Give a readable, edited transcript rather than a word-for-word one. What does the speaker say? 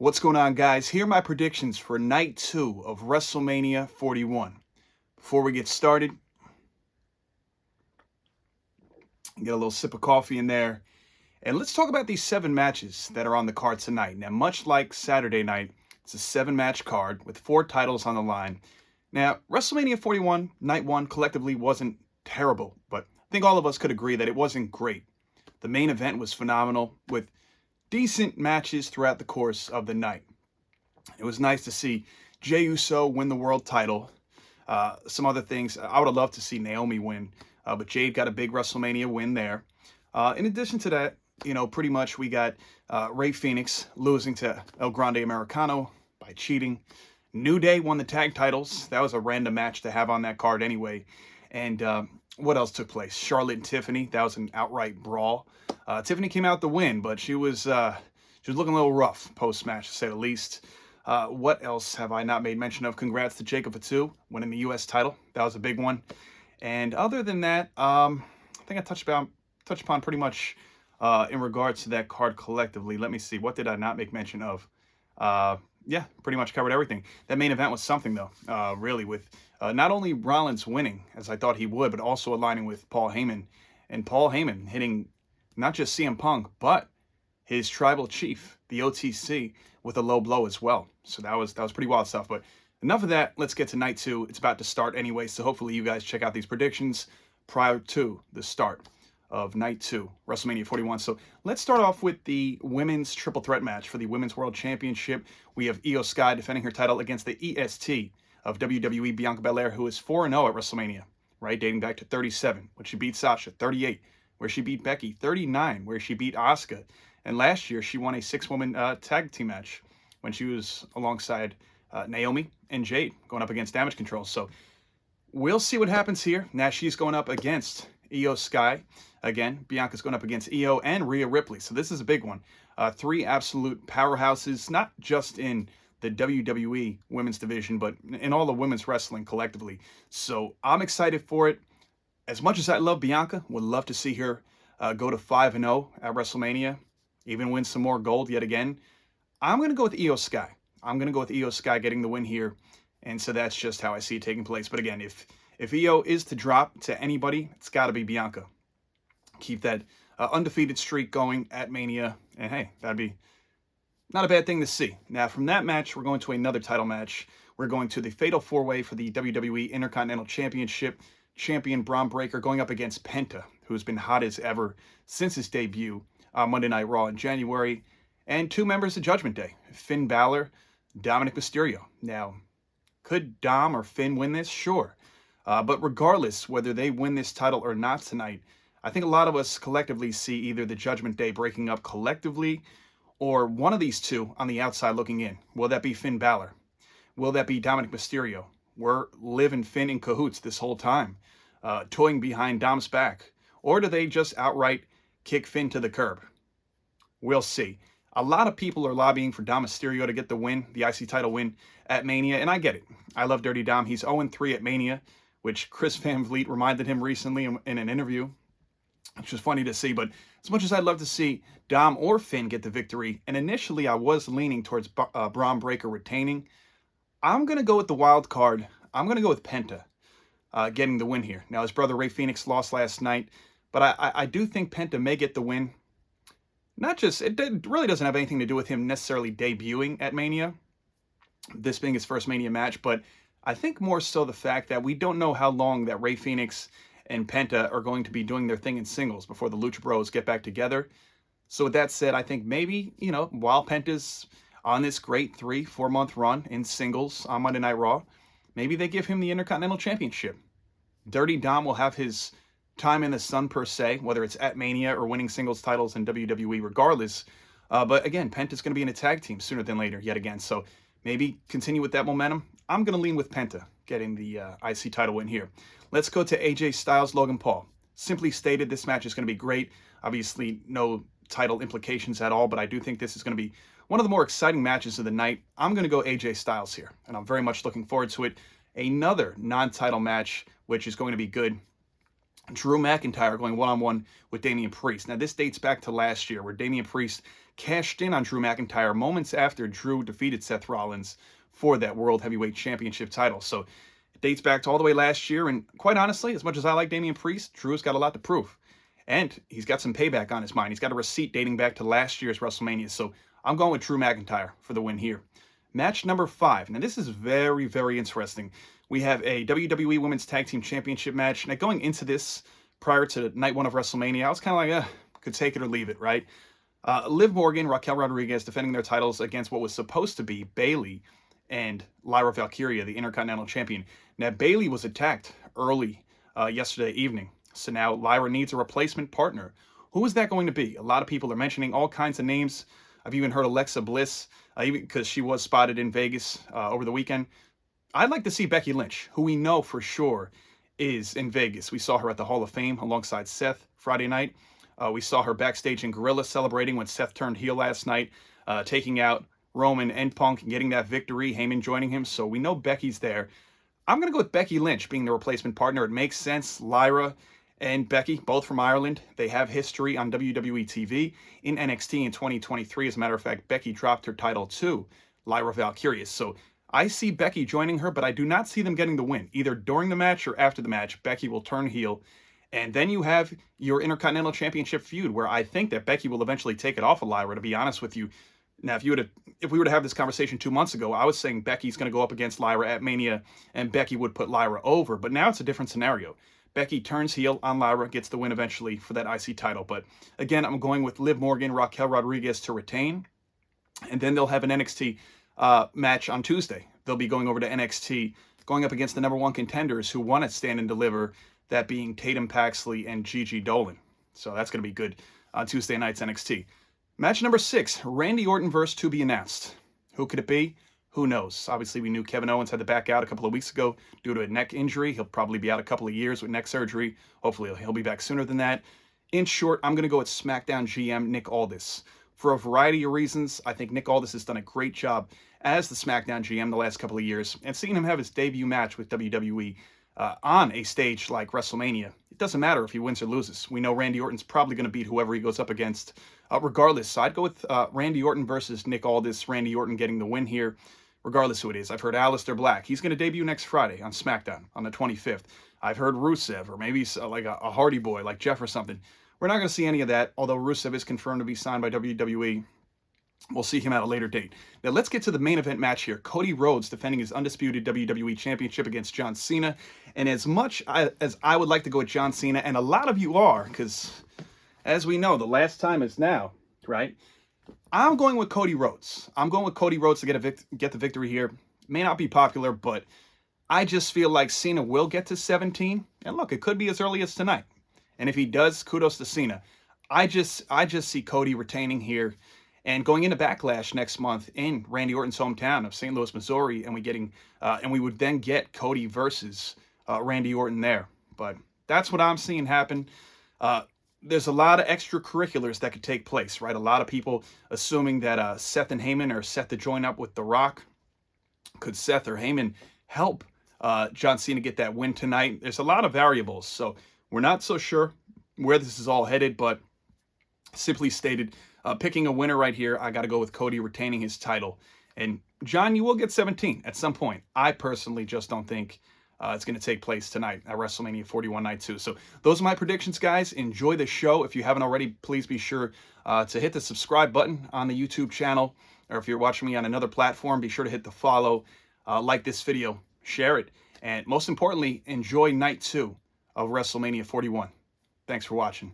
What's going on, guys? Here are my predictions for night 2 of WrestleMania 41. Before we get started, get a little sip of coffee in there, and let's talk about these 7 matches that are on the card tonight. Now, much like Saturday night, it's a 7-match card with 4 titles on the line. Now, WrestleMania 41, night 1, collectively wasn't terrible, but I think all of us could agree that it wasn't great. The main event was phenomenal, with decent matches throughout the course of the night. It was nice to see Jey Uso win the world title. Some other things, I would have loved to see Naomi win, but Jade got a big WrestleMania win there. In addition to that, pretty much we got Rey Fenix losing to El Grande Americano by cheating. New Day won the tag titles. That was a random match to have on that card anyway. And what else took place? Charlotte and Tiffany. That was an outright brawl. Tiffany came out the win, but she was looking a little rough post-match, to say the least. What else have I not made mention of? Congrats to Jacob Fatu winning the U.S. title. That was a big one. And other than that, I think I touched upon pretty much in regards to that card collectively. Let me see. What did I not make mention of? Yeah, pretty much covered everything. That main event was something, though, really, with not only Rollins winning, as I thought he would, but also aligning with Paul Heyman. And Paul Heyman hitting not just CM Punk, but his tribal chief, the OTC, with a low blow as well. So that was pretty wild stuff. But enough of that. Let's get to night 2. It's about to start anyway, so hopefully you guys check out these predictions prior to the start of night 2, WrestleMania 41. So let's start off with the women's triple threat match for the Women's World Championship. We have Io Sky defending her title against the EST of WWE, Bianca Belair, who is 4-0 at WrestleMania, right? Dating back to 37, when she beat Sasha, 38, where she beat Becky, 39, where she beat Asuka. And last year, she won a 6-woman tag team match when she was alongside Naomi and Jade going up against Damage Control. So we'll see what happens here. Now she's going up against Io Sky. Again, Bianca's going up against Io and Rhea Ripley. So this is a big one. 3 absolute powerhouses, not just in the WWE women's division, but in all the women's wrestling collectively. So I'm excited for it. As much as I love Bianca, would love to see her go to 5-0 at WrestleMania, even win some more gold yet again. I'm going to go with Io Sky. I'm going to go with Io Sky getting the win here. And so that's just how I see it taking place. But again, if Io is to drop to anybody, it's got to be Bianca. Keep that undefeated streak going at Mania. And hey, that'd be not a bad thing to see. Now, from that match, we're going to another title match. We're going to the Fatal 4-Way for the WWE Intercontinental Championship. Champion Braun Breaker going up against Penta, who's been hot as ever since his debut on Monday Night Raw in January. And 2 members of Judgment Day, Finn Balor, Dominic Mysterio. Now, could Dom or Finn win this? Sure. But regardless, whether they win this title or not tonight, I think a lot of us collectively see either the Judgment Day breaking up collectively or one of these two on the outside looking in. Will that be Finn Balor? Will that be Dominic Mysterio? We're Liv and Finn in cahoots this whole time, toying behind Dom's back. Or do they just outright kick Finn to the curb? We'll see. A lot of people are lobbying for Dom Mysterio to get the win, the IC title win at Mania, and I get it. I love Dirty Dom. He's 0-3 at Mania, which Chris Van Vliet reminded him recently in an interview, which was funny to see. But as much as I'd love to see Dom or Finn get the victory, and initially I was leaning towards Braun Breaker retaining, I'm going to go with the wild card. I'm going to go with Penta getting the win here. Now, his brother Rey Fenix lost last night, but I do think Penta may get the win. Not just, it really doesn't have anything to do with him necessarily debuting at Mania, this being his first Mania match, but I think more so the fact that we don't know how long that Rey Fenix and Penta are going to be doing their thing in singles before the Lucha Bros get back together. So with that said, I think maybe, while Penta's on this great 3-4 month run in singles on Monday Night Raw, maybe they give him the Intercontinental Championship. Dirty Dom will have his time in the sun per se, whether it's at Mania or winning singles titles in WWE regardless. But again, Penta's going to be in a tag team sooner than later yet again. So maybe continue with that momentum. I'm going to lean with Penta getting the IC title win here. Let's go to AJ Styles, Logan Paul. Simply stated, this match is going to be great. Obviously, no title implications at all, but I do think this is going to be one of the more exciting matches of the night. I'm going to go AJ Styles here, and I'm very much looking forward to it. Another non-title match, which is going to be good. Drew McIntyre going one-on-one with Damian Priest. Now, this dates back to last year where Damian Priest cashed in on Drew McIntyre moments after Drew defeated Seth Rollins for that World Heavyweight Championship title. So it dates back to all the way last year. And quite honestly, as much as I like Damian Priest, Drew's got a lot to prove. And he's got some payback on his mind. He's got a receipt dating back to last year's WrestleMania. So I'm going with Drew McIntyre for the win here. Match number 5. Now, this is very, very interesting. We have a WWE Women's Tag Team Championship match. Now, going into this prior to night 1 of WrestleMania, I was kind of like, could take it or leave it, right? Liv Morgan, Raquel Rodriguez defending their titles against what was supposed to be Bayley and Lyra Valkyria, the Intercontinental Champion. Now, Bayley was attacked early yesterday evening. So now Lyra needs a replacement partner. Who is that going to be? A lot of people are mentioning all kinds of names. I've even heard Alexa Bliss, even because she was spotted in Vegas over the weekend. I'd like to see Becky Lynch, who we know for sure is in Vegas. We saw her at the Hall of Fame alongside Seth Friday night. We saw her backstage in Gorilla celebrating when Seth turned heel last night, taking out Roman and Punk and getting that victory, Heyman joining him. So we know Becky's there. I'm going to go with Becky Lynch being the replacement partner. It makes sense. Lyra and Becky, both from Ireland, they have history on WWE TV in NXT in 2023. As a matter of fact, Becky dropped her title to Lyra Valkyria. So I see Becky joining her, but I do not see them getting the win. Either during the match or after the match, Becky will turn heel. And then you have your Intercontinental Championship feud, where I think that Becky will eventually take it off of Lyra, to be honest with you. Now, if we were to have this conversation 2 months ago, I was saying Becky's going to go up against Lyra at Mania, and Becky would put Lyra over. But now it's a different scenario. Becky turns heel on Lyra, gets the win eventually for that IC title. But again, I'm going with Liv Morgan, Raquel Rodriguez to retain. And then they'll have an NXT match on Tuesday. They'll be going over to NXT, going up against the #1 contenders who won at Stand and Deliver, that being Tatum Paxley and Gigi Dolan. So that's going to be good on Tuesday night's NXT. Match number 6, Randy Orton versus to be announced. Who could it be? Who knows? Obviously, we knew Kevin Owens had to back out a couple of weeks ago due to a neck injury. He'll probably be out a couple of years with neck surgery. Hopefully, he'll be back sooner than that. In short, I'm going to go with SmackDown GM Nick Aldis. For a variety of reasons, I think Nick Aldis has done a great job as the SmackDown GM the last couple of years. And seeing him have his debut match with WWE on a stage like WrestleMania, it doesn't matter if he wins or loses. We know Randy Orton's probably going to beat whoever he goes up against regardless. So I'd go with Randy Orton versus Nick Aldis. Randy Orton getting the win here, regardless who it is. I've heard Aleister Black. He's going to debut next Friday on SmackDown on the 25th. I've heard Rusev, or maybe like a Hardy Boy like Jeff or something. We're not going to see any of that, although Rusev is confirmed to be signed by WWE. We'll see him at a later date. Now, let's get to the main event match here. Cody Rhodes defending his undisputed WWE Championship against John Cena. And as much as I would like to go with John Cena, and a lot of you are, because as we know, the last time is now, right? I'm going with Cody Rhodes. I'm going with Cody Rhodes to get the victory here. May not be popular, but I just feel like Cena will get to 17. And look, it could be as early as tonight. And if he does, kudos to Cena. I just see Cody retaining here and going into Backlash next month in Randy Orton's hometown of St. Louis, Missouri, and we would then get Cody versus Randy Orton there. But that's what I'm seeing happen. There's a lot of extracurriculars that could take place, right? A lot of people assuming that Seth and Heyman are set to join up with The Rock. Could Seth or Heyman help John Cena get that win tonight? There's a lot of variables, so we're not so sure where this is all headed, but simply stated, picking a winner right here, I got to go with Cody retaining his title. And John, you will get 17 at some point. I personally just don't think it's going to take place tonight at WrestleMania 41 Night 2. So those are my predictions, guys. Enjoy the show. If you haven't already, please be sure to hit the subscribe button on the YouTube channel. Or if you're watching me on another platform, be sure to hit the follow, like this video, share it. And most importantly, enjoy Night 2 of WrestleMania 41. Thanks for watching.